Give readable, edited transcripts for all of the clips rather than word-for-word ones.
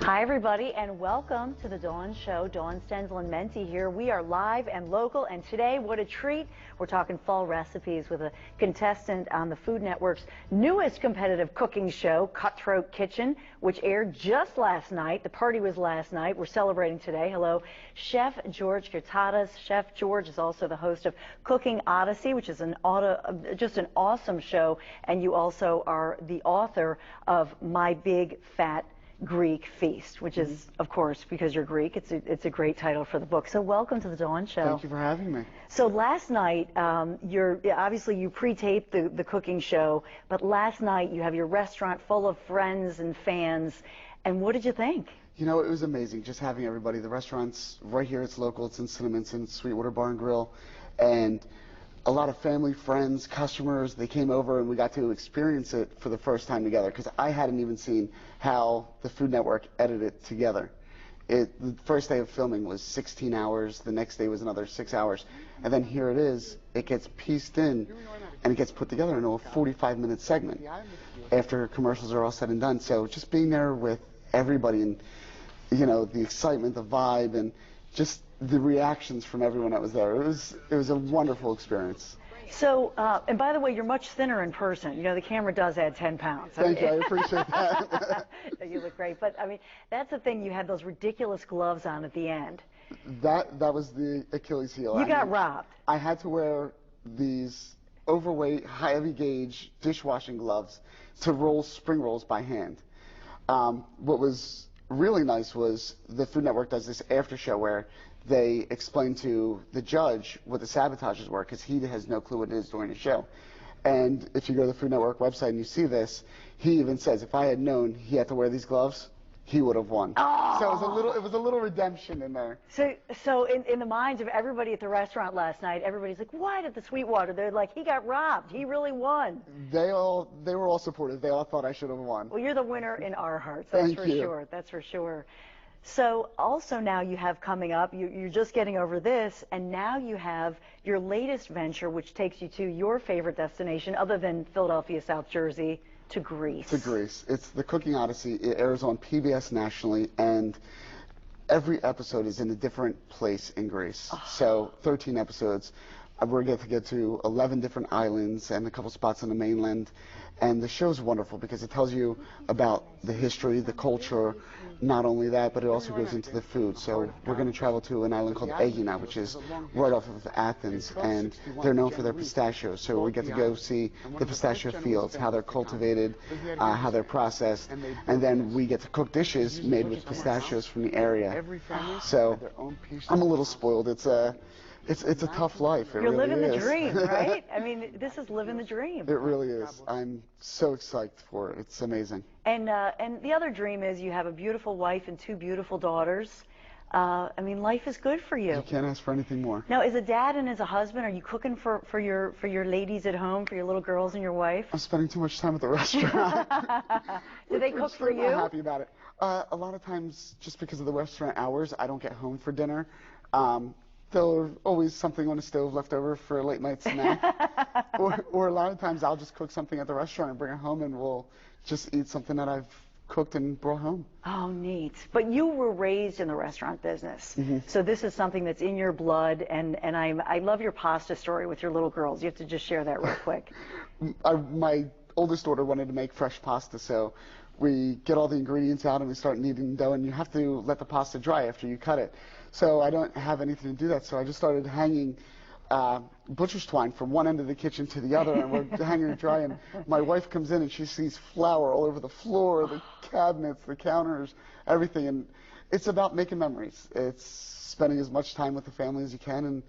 Hi, everybody, and welcome to the Dawn Show. Dawn, Stenzel, and Menti here. We are live and local, and today, what a treat. We're talking fall recipes with a contestant on the Food Network's newest competitive cooking show, Cutthroat Kitchen, which aired just last night. The party was last night. We're celebrating today. Hello, Chef George Kyrtatas. Chef George is also the host of Cooking Odyssey, which is just an awesome show, and you also are the author of My Big Fat Greek Feast, which is, of course, because you're Greek, it's a great title for the book. So welcome to the Dawn Show. Thank you for having me. So last night, obviously you pre-taped the cooking show, but last night you have your restaurant full of friends and fans, and what did you think? You know, it was amazing just having everybody. The restaurant's right here, it's local, it's in Cinnamon, it's in Sweetwater Bar and Grill, and a lot of family, friends, customers, they came over and we got to experience it for the first time together, because I hadn't even seen how the Food Network edited it together. The first day of filming was 16 hours, the next day was another 6 hours, and then here it is, it gets pieced in and it gets put together into a 45-minute segment after commercials are all said and done. So just being there with everybody and, you know, the excitement, the vibe, and just the reactions from everyone that was there. It was a wonderful experience. So, and by the way, you're much thinner in person. You know, the camera does add 10 pounds. Thank you, I appreciate that. You look great. But, I mean, that's the thing, you had those ridiculous gloves on at the end. That was the Achilles heel. You got robbed. I had to wear these overweight, heavy gauge dishwashing gloves to roll spring rolls by hand. What was really nice was the Food Network does this after show where they explain to the judge what the sabotages were, because he has no clue what it is during the show. And if you go to the Food Network website and you see this, he even says if I had known he had to wear these gloves, he would have won. Oh. So it was a little redemption in there. So in the minds of everybody at the restaurant last night, everybody's like, what at the Sweetwater? They're like, he got robbed. He really won. They were all supportive. They all thought I should have won. Well, you're the winner in our hearts. That's Thank for you. sure. That's for sure. So also now you have coming up, you're just getting over this, and now you have your latest venture, which takes you to your favorite destination, other than Philadelphia, South Jersey, to Greece. To Greece. It's the Cooking Odyssey. It airs on PBS nationally, and every episode is in a different place in Greece. Oh. So 13 episodes. We're going to get to 11 different islands and a couple spots on the mainland. And the show's wonderful because it tells you about the history, the culture, not only that, but it also goes into the food. So we're going to travel to an island called Aegina, which is right off of Athens, and they're known for their pistachios. So we get to go see the pistachio fields, how they're cultivated, how they're processed, and then we get to cook dishes made with pistachios from the area. So I'm a little spoiled. It's a tough life. You're really living the dream, right? I mean, this is living the dream. It really is. I'm so excited for it. It's amazing. And the other dream is you have a beautiful wife and two beautiful daughters. I mean, life is good for you. You can't ask for anything more. Now, as a dad and as a husband, are you cooking for your ladies at home, for your little girls and your wife? I'm spending too much time at the restaurant. Do they cook for you? I'm happy about it. A lot of times, just because of the restaurant hours, I don't get home for dinner. There's always something on the stove left over for a late night snack. or a lot of times I'll just cook something at the restaurant and bring it home, and we'll just eat something that I've cooked and brought home. Oh, neat. But you were raised in the restaurant business. Mm-hmm. So this is something that's in your blood, and I love your pasta story with your little girls. You have to just share that real quick. My oldest daughter wanted to make fresh pasta, so we get all the ingredients out and we start kneading dough, and you have to let the pasta dry after you cut it. So I don't have anything to do that, so I just started hanging butcher's twine from one end of the kitchen to the other, and we're hanging it dry, and my wife comes in and she sees flour all over the floor, the cabinets, the counters, everything, and it's about making memories. It's spending as much time with the family as you can and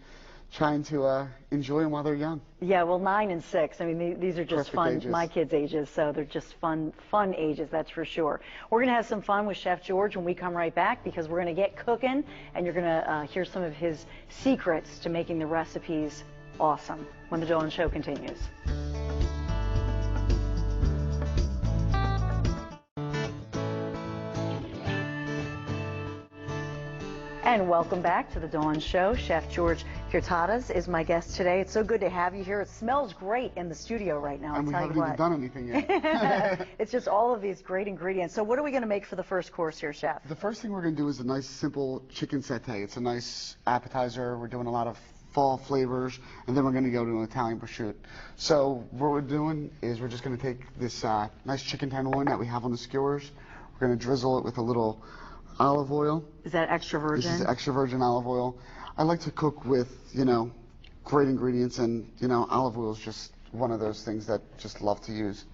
trying to enjoy them while they're young. Yeah, well, 9 and 6. I mean, these are just perfect fun. ages. My kids' ages, so they're just fun ages. That's for sure. We're gonna have some fun with Chef George when we come right back, because we're gonna get cooking, and you're gonna hear some of his secrets to making the recipes awesome when the Dawn Show continues. And welcome back to the Dawn Show. Chef George Kyrtatas is my guest today. It's so good to have you here. It smells great in the studio right now. And we haven't even done anything yet. It's just all of these great ingredients. So what are we going to make for the first course here, Chef? The first thing we're going to do is a nice simple chicken satay. It's a nice appetizer. We're doing a lot of fall flavors, and then we're going to go to an Italian prosciutto. So what we're doing is we're just going to take this nice chicken tenderloin that we have on the skewers. We're going to drizzle it with a little olive oil. Is that extra virgin? This is extra virgin olive oil. I like to cook with, great ingredients, and, olive oil is just one of those things that just love to use.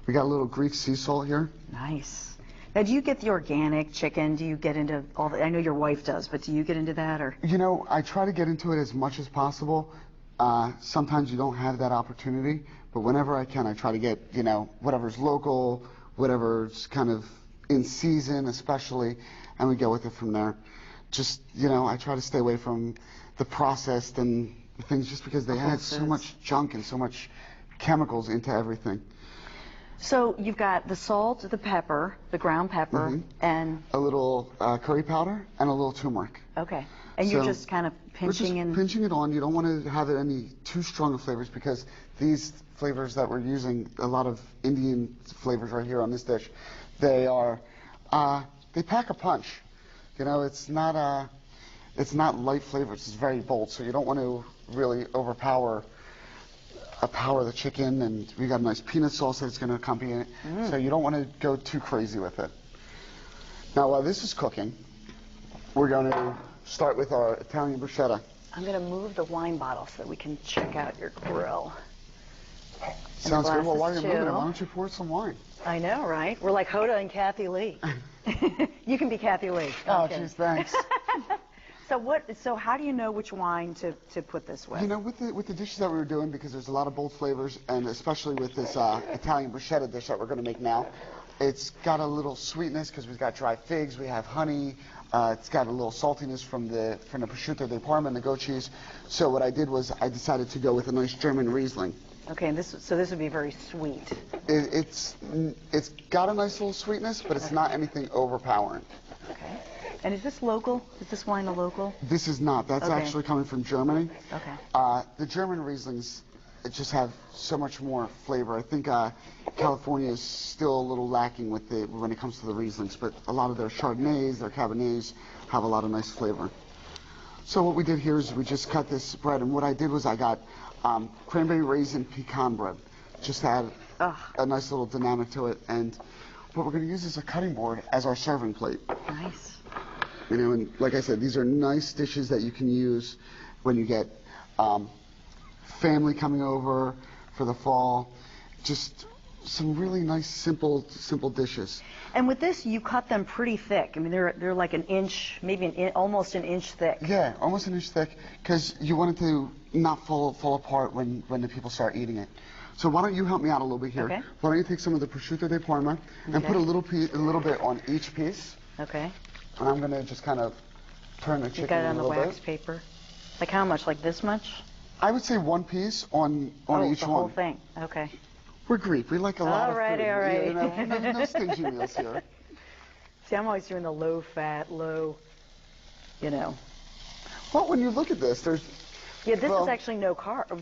We got a little Greek sea salt here. Nice. Now, do you get the organic chicken? Do you get into all the, I know your wife does, but do you get into that, or? I try to get into it as much as possible. Sometimes you don't have that opportunity, but whenever I can, I try to get, whatever's local, whatever's kind of in season especially, and we go with it from there. Just, I try to stay away from the processed and things just because they add so much junk and so much chemicals into everything. So you've got the salt, the pepper, the ground pepper, and a little curry powder and a little turmeric. Okay. And you're just kind of pinching and pinching it on. You don't want to have it any too strong of flavors because these flavors that we're using, a lot of Indian flavors right here on this dish, they pack a punch. It's not light flavors. It's very bold. So you don't want to really overpower the chicken, and we got a nice peanut sauce that's going to accompany it. So you don't want to go too crazy with it. Now, while this is cooking, we're going to start with our Italian bruschetta. I'm going to move the wine bottle so that we can check out your grill. Sounds good. Well, while you're moving it, why don't you pour some wine? I know, right? We're like Hoda and Kathy Lee. You can be Kathy Lee. Oh, geez, thanks. So how do you know which wine to put this with? With the dishes that we were doing, because there's a lot of bold flavors, and especially with this Italian bruschetta dish that we're going to make now, it's got a little sweetness because we've got dry figs, we have honey, it's got a little saltiness from the prosciutto di Parma and the goat cheese. So what I did was I decided to go with a nice German Riesling. Okay, and so this would be very sweet. It's got a nice little sweetness, but it's not anything overpowering. Okay. And is this local? Is this wine a local? This is not. That's actually coming from Germany. Okay. The German Rieslings just have so much more flavor. I think California is still a little lacking when it comes to the Rieslings, but a lot of their Chardonnays, their Cabernets have a lot of nice flavor. So what we did here is we just cut this bread, and what I did was I got cranberry raisin pecan bread. Just to add a nice little dynamic to it, and what we're going to use is a cutting board as our serving plate. Nice. And like I said, these are nice dishes that you can use when you get family coming over for the fall. Just some really nice, simple dishes. And with this, you cut them pretty thick. I mean, they're like an inch, maybe almost an inch thick. Yeah, almost an inch thick, because you want it to not fall apart when the people start eating it. So why don't you help me out a little bit here? Okay. Why don't you take some of the prosciutto di Parma and put a little bit on each piece. Okay. And I'm going to just kind of turn the chicken a little bit. You got it on the wax paper? Like how much? Like this much? I would say one piece on each one. The whole thing. Okay. We're Greek. We like a lot of food. All right. No stingy meals here. See, I'm always doing the low fat, low, Well, when you look at this, there's... Yeah, this is actually no carbs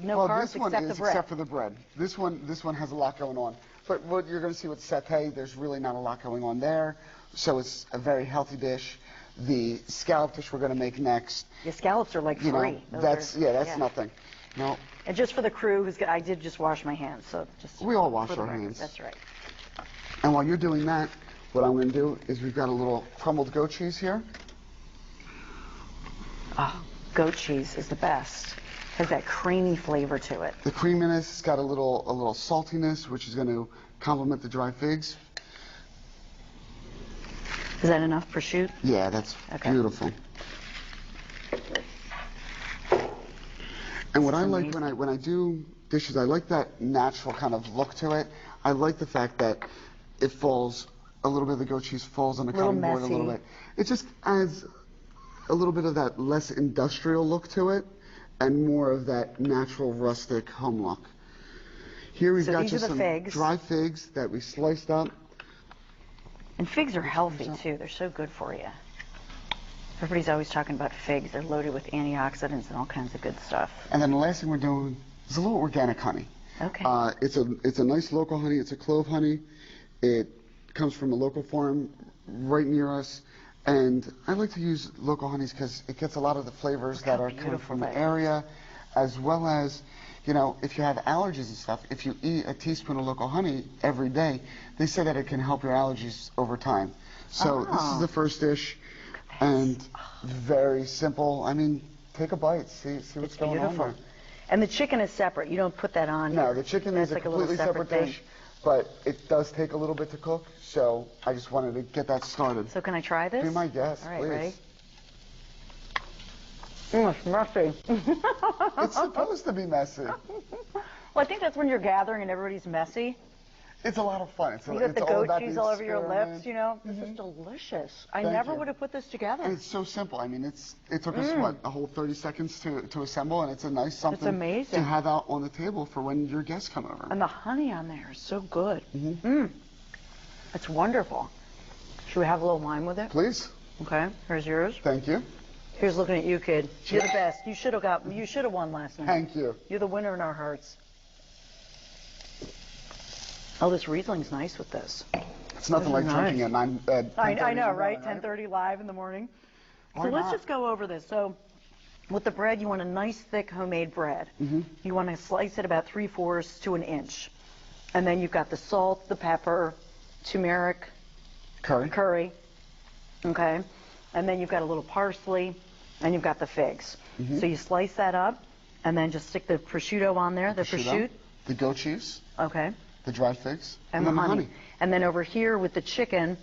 except the bread. Except for the bread. This one has a lot going on. But what you're going to see with satay, there's really not a lot going on there. So it's a very healthy dish. The scallop dish we're going to make next. The scallops are like free. That's nothing. No. And just for the crew, I did just wash my hands, so just. We all wash our hands. That's right. And while you're doing that, what I'm going to do is we've got a little crumbled goat cheese here. Oh, goat cheese is the best. Has that creamy flavor to it. The creaminess, it's got a little saltiness, which is going to complement the dry figs. Is that enough prosciutto? Yeah, that's beautiful. And what I like when I do dishes, I like that natural kind of look to it. I like the fact that it falls, a little bit of the goat cheese falls on the cutting board a little bit. It just adds a little bit of that less industrial look to it and more of that natural rustic home look. Here we've got just some dry figs that we sliced up. And figs are healthy too. They're so good for you. Everybody's always talking about figs. They're loaded with antioxidants and all kinds of good stuff. And then the last thing we're doing is a little organic honey. Okay. It's a nice local honey. It's a clove honey. It comes from a local farm right near us. And I like to use local honeys because it gets a lot of the flavors that are coming from the area, as well as, you know, if you have allergies and stuff, if you eat a teaspoon of local honey every day, they say that it can help your allergies over time. So this is the first dish, and very simple. I mean, take a bite, see what's going on there. And the chicken is separate. You don't put that on. No, the chicken is a completely separate dish, but it does take a little bit to cook, so I just wanted to get that started. So can I try this? Be my guest, all right, please. Ready? It's messy. It's supposed to be messy. Well, I think that's when you're gathering and everybody's messy. It's a lot of fun. You got the goat cheese all over your lips, you know. This is delicious. I never would have put this together. And it's so simple. I mean, it took us, what, a whole 30 seconds to assemble, and it's a nice something to have out on the table for when your guests come over. And the honey on there is so good. It's wonderful. Should we have a little wine with it? Please. Okay, here's yours. Thank you. Here's looking at you, kid. You're the best. You should have won last night. Thank you. You're the winner in our hearts. Oh, this Riesling's nice with this. It's nothing like drinking at 9. I know, right? 10:30 live in the morning. So let's just go over this. So with the bread, you want a nice thick homemade bread. You want to slice it about 3/4 to an inch. And then you've got the salt, the pepper, turmeric, curry. Okay. And then you've got a little parsley, and you've got the figs. So you slice that up, and then just stick the prosciutto on there, the prosciutto. The goat cheese. Okay. The dried figs. And the honey. And then over here with the chicken,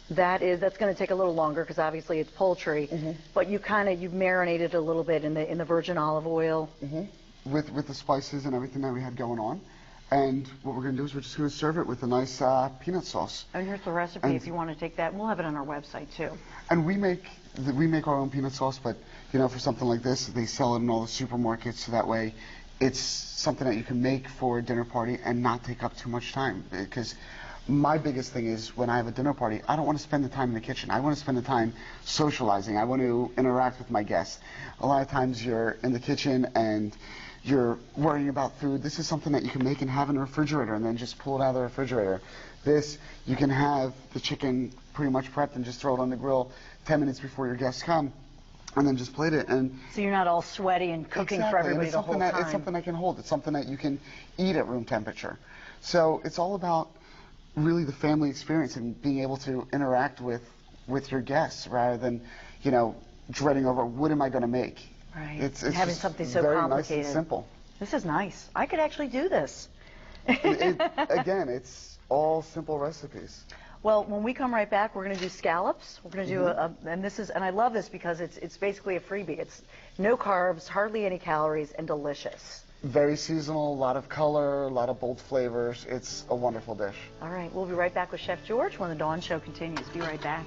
that's going to take a little longer because obviously it's poultry. But you've marinated a little bit in the virgin olive oil. With the spices and everything that we had going on. And what we're going to do is we're just going to serve it with a nice peanut sauce. And here's the recipe if you want to take that. We'll have it on our website too. And we make our own peanut sauce, but you know, for something like this, they sell it in all the supermarkets, so that way it's something that you can make for a dinner party and not take up too much time. Because my biggest thing is when I have a dinner party, I don't want to spend the time in the kitchen. I want to spend the time socializing. I want to interact with my guests. A lot of times you're in the kitchen and you're worrying about food. This is something that you can make and have in the refrigerator and then just pull it out of the refrigerator. This, you can have the chicken pretty much prepped and just throw it on the grill 10 minutes before your guests come and then just plate it. And so you're not all sweaty and cooking for everybody the whole time. It's something that can hold. It's something that you can eat at room temperature. So it's all about really the family experience and being able to interact with your guests rather than, you know, dreading over what am I going to make. Right. It's having something so very complicated. Nice and simple. This is nice. I could actually do this. Again, it's all simple recipes. Well, when we come right back, we're going to do scallops. We're going to do and I love this because it's basically a freebie. It's no carbs, hardly any calories, and delicious. Very seasonal, a lot of color, a lot of bold flavors. It's a wonderful dish. All right, we'll be right back with Chef George when the Dawn Show continues. Be right back.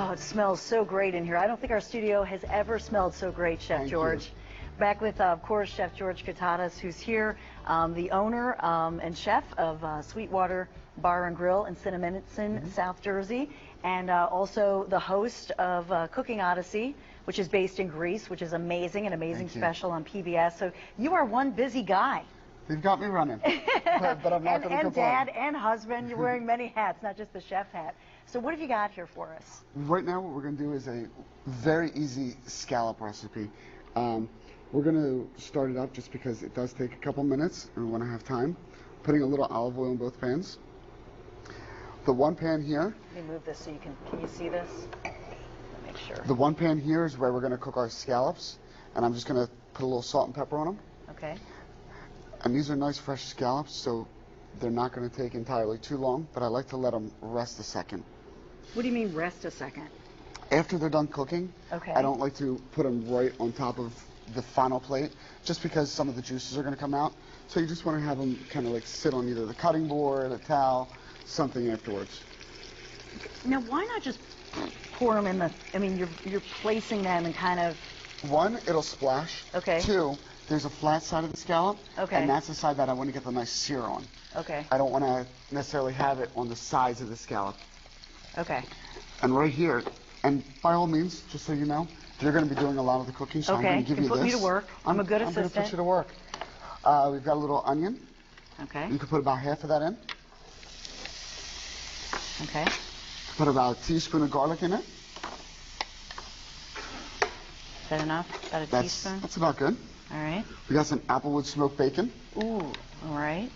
Oh, it smells so great in here. I don't think our studio has ever smelled so great, Chef George. Back with, of course, Chef George Kyrtatas, who's here, the owner and chef of Sweetwater Bar and Grill in Cinnaminson, South Jersey, and also the host of Cooking Odyssey, which is based in Greece, which is amazing, an amazing special on PBS. So you are one busy guy. They've got me running, but I'm not going to complain. And dad and husband, you're wearing many hats, not just the chef hat. So what have you got here for us? Right now what we're going to do is a very easy scallop recipe. We're going to start it up just because it does take a couple minutes and we want to have time. Putting a little olive oil in both pans. The one pan here. Let me move this so you can you see this? Make sure. The one pan here is where we're going to cook our scallops, and I'm just going to put a little salt and pepper on them. Okay. And these are nice fresh scallops, so they're not going to take entirely too long, but I like to let them rest a second. What do you mean rest a second? After they're done cooking, I don't like to put them right on top of the final plate, just because some of the juices are going to come out. So you just want to have them kind of like sit on either the cutting board, a towel, something afterwards. Now, why not just pour them in the, I mean, you're placing them and kind of one, it'll splash. Okay. Two, there's a flat side of the scallop. Okay. And that's the side that I want to get the nice sear on. Okay. I don't want to necessarily have it on the sides of the scallop. Okay. And right here, and by all means, just so you know, you're going to be doing a lot of the cooking, so I'm going to give you this. Put me to work. I'm a good assistant. I'm going to put you to work. We've got a little onion. Okay. You can put about half of that in. Okay. Put about a teaspoon of garlic in it. Is that enough? About a teaspoon? That's about good. All right. We got some applewood smoked bacon. Ooh, all right.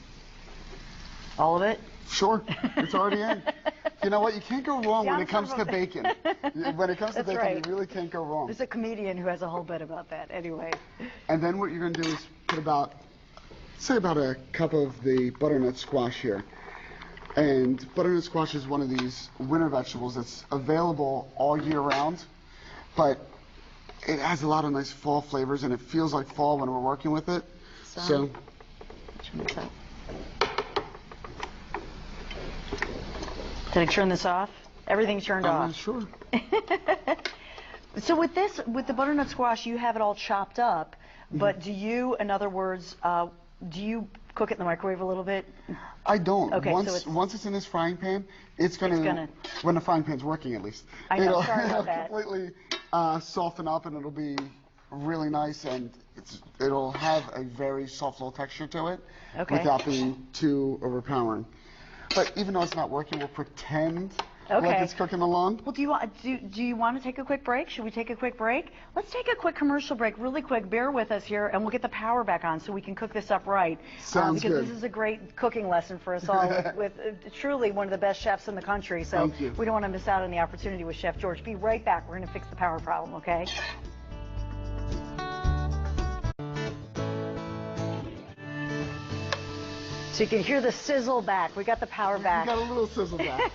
All of it? Sure, it's already in. You know what? You can't go wrong when it comes to bacon. When it comes to bacon, right. You really can't go wrong. There's a comedian who has a whole bit about that. Anyway. And then what you're going to do is put about a cup of the butternut squash here. And butternut squash is one of these winter vegetables that's available all year round, but it has a lot of nice fall flavors, and it feels like fall when we're working with it. So did I turn this off? Everything's turned off. I'm not sure. So with the butternut squash, you have it all chopped up, but do you, in other words, do you cook it in the microwave a little bit? I don't. Okay, once it's in this frying pan, it's gonna when the frying pan's working at least. I know. It'll, Sorry about it'll that. completely soften up, and it'll be really nice, and it'll have a very soft little texture to it, without being too overpowering. But even though it's not working, we'll pretend like it's cooking along. Well, do you want to take a quick break? Should we take a quick break? Let's take a quick commercial break, really quick. Bear with us here, and we'll get the power back on so we can cook this up right. Sounds because good. This is a great cooking lesson for us all with truly one of the best chefs in the country. So we don't want to miss out on the opportunity with Chef George. Be right back. We're going to fix the power problem, okay? So you can hear the sizzle back. We got the power back. We got a little sizzle back.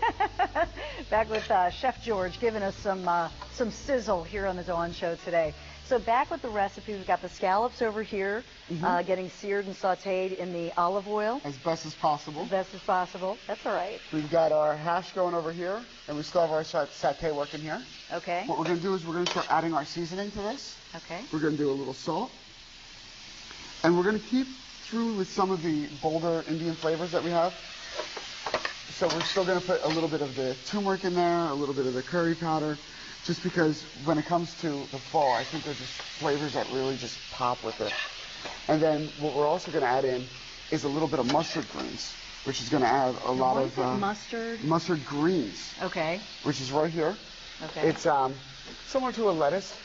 Back with Chef George giving us some sizzle here on the Dawn Show today. So back with the recipe, we've got the scallops over here, getting seared and sautéed in the olive oil. As best as possible. As best as possible. That's all right. We've got our hash going over here, and we still have our sauté working here. Okay. What we're going to do is we're going to start adding our seasoning to this. Okay. We're going to do a little salt. And we're going to keep through with some of the bolder Indian flavors that we have. So we're still going to put a little bit of the turmeric in there, a little bit of the curry powder, just because when it comes to the fall, I think there's just flavors that really just pop with it. And then what we're also going to add in is a little bit of mustard greens, which is going to add a lot of mustard greens. Okay. Which is right here. Okay. It's similar to a lettuce,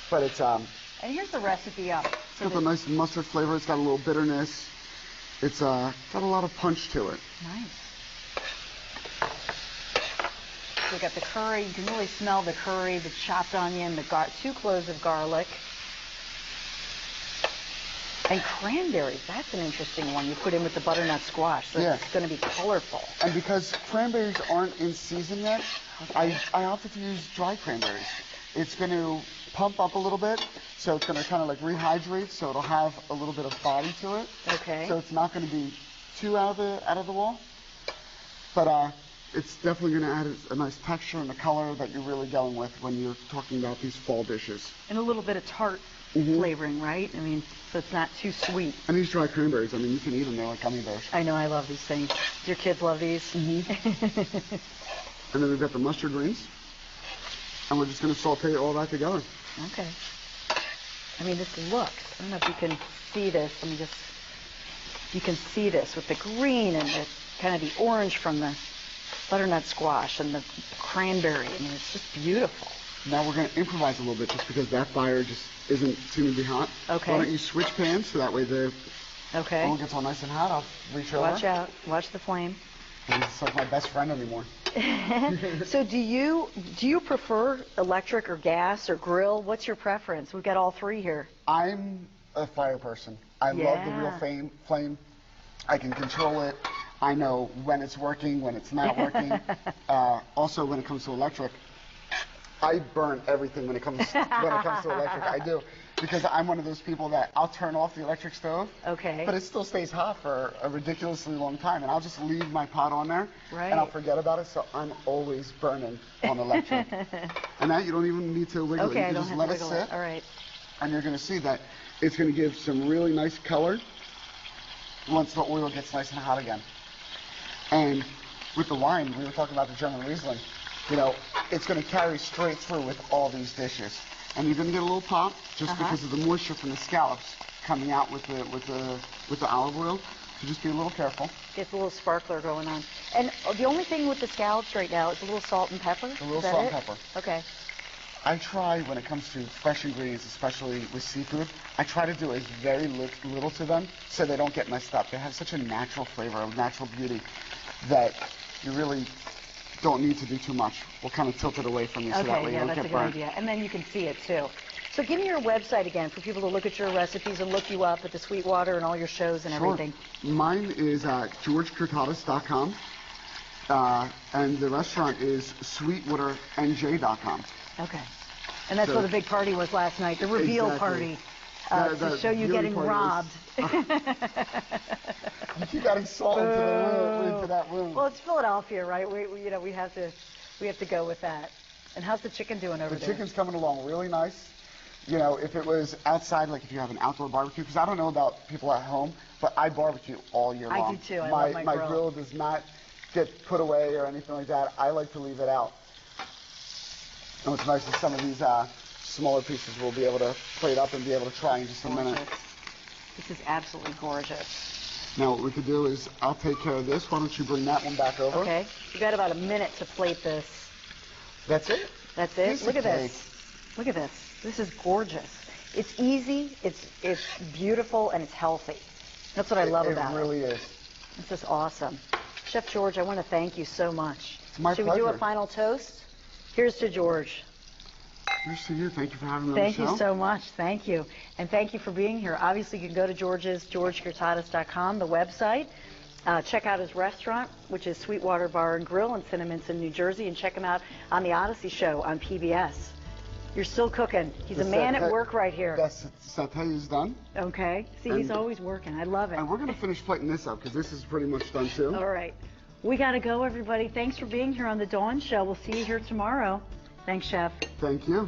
but it's and here's the recipe up. It's got the nice mustard flavor. It's got a little bitterness. It's got a lot of punch to it. Nice. So we got the curry. You can really smell the curry, the chopped onion, the 2 cloves of garlic. And cranberries. That's an interesting one you put in with the butternut squash. So it's going to be colorful. And because cranberries aren't in season yet, I opted to use dry cranberries. It's going to pump up a little bit, so it's going to kind of like rehydrate, so it'll have a little bit of body to it. Okay. So it's not going to be too out of the wall, but it's definitely going to add a nice texture and a color that you're really going with when you're talking about these fall dishes. And a little bit of tart flavoring, right? I mean, so it's not too sweet. And these dry cranberries, I mean, you can eat them. They're like gummy bears. I know, I love these things. Do your kids love these? And then we've got the mustard greens. And we're just going to saute all that together. Okay. I mean, this looks, I don't know if you can see this. Let me just, you can see this with the green and the kind of the orange from the butternut squash and the cranberry. I mean, it's just beautiful. Now we're going to improvise a little bit just because that fire just isn't too to be hot. Okay. Why don't you switch pans so that way the oil gets all nice and hot. I'll reach over. Watch out. Watch the flame. It's like my best friend anymore. So do you prefer electric or gas or grill? What's your preference? We've got all three here. I'm a fire person. I love the real flame. I can control it. I know when it's working, when it's not working. Also, when it comes to electric, I burn everything when it comes to electric. I do. Because I'm one of those people that I'll turn off the electric stove, but it still stays hot for a ridiculously long time, and I'll just leave my pot on there, and I'll forget about it, so I'm always burning on electric. And that you don't even need to wiggle it. You can just let it sit. All right. and you're going to see that it's going to give some really nice color once the oil gets nice and hot again. And with the wine, we were talking about the German Riesling, you know, it's going to carry straight through with all these dishes. And you're going to get a little pop just because of the moisture from the scallops coming out with the olive oil. So just be a little careful. Gets a little sparkler going on. And the only thing with the scallops right now is a little salt and pepper? A little salt and pepper. Okay. I try, when it comes to fresh ingredients, especially with seafood, I try to do as very little to them so they don't get messed up. They have such a natural flavor, a natural beauty, that you really don't need to do too much. We'll kind of tilt it away from you so that way you don't get burnt. Okay, yeah, that's a good idea. And then you can see it too. So give me your website again for people to look at your recipes and look you up at the Sweetwater and all your shows and everything. Mine is GeorgeKyrtatas.com, and the restaurant is SweetwaterNJ.com. Okay. And that's where the big party was last night, the reveal party, to show you getting robbed. You keep adding salt into that room. Well, it's Philadelphia, right? We have to go with that. And how's the chicken doing over there? The chicken's coming along really nice. You know, if it was outside, like if you have an outdoor barbecue, because I don't know about people at home, but I barbecue all year long. I do too. I love my grill. My grill does not get put away or anything like that. I like to leave it out. And what's nice is some of these smaller pieces we'll be able to plate up and be able to try in just a minute. This is absolutely gorgeous. Now what we could do is I'll take care of this. Why don't you bring that one back over? Okay. You got about a minute to plate this. That's it? That's it? Look at this. Look at this. This is gorgeous. It's easy, it's beautiful, and it's healthy. That's what I love about it. It really is. This is awesome. Chef George, I want to thank you so much. It's my pleasure. Should we do a final toast? Here's to George. Here's to you. Thank you for having me on Thank the show. you so much. Thank you. And thank you for being here. Obviously, you can go to GeorgeKyrtatas.com, the website. Check out his restaurant, which is Sweetwater Bar and Grill in Cinnaminson, New Jersey, and check him out on the Odyssey Show on PBS. You're still cooking. He's a man at work right here. The satay is done. Okay. See, he's always working. I love it. And we're going to finish plating this up because this is pretty much done too. All right. We got to go, everybody. Thanks for being here on The Dawn Show. We'll see you here tomorrow. Thanks, Chef. Thank you.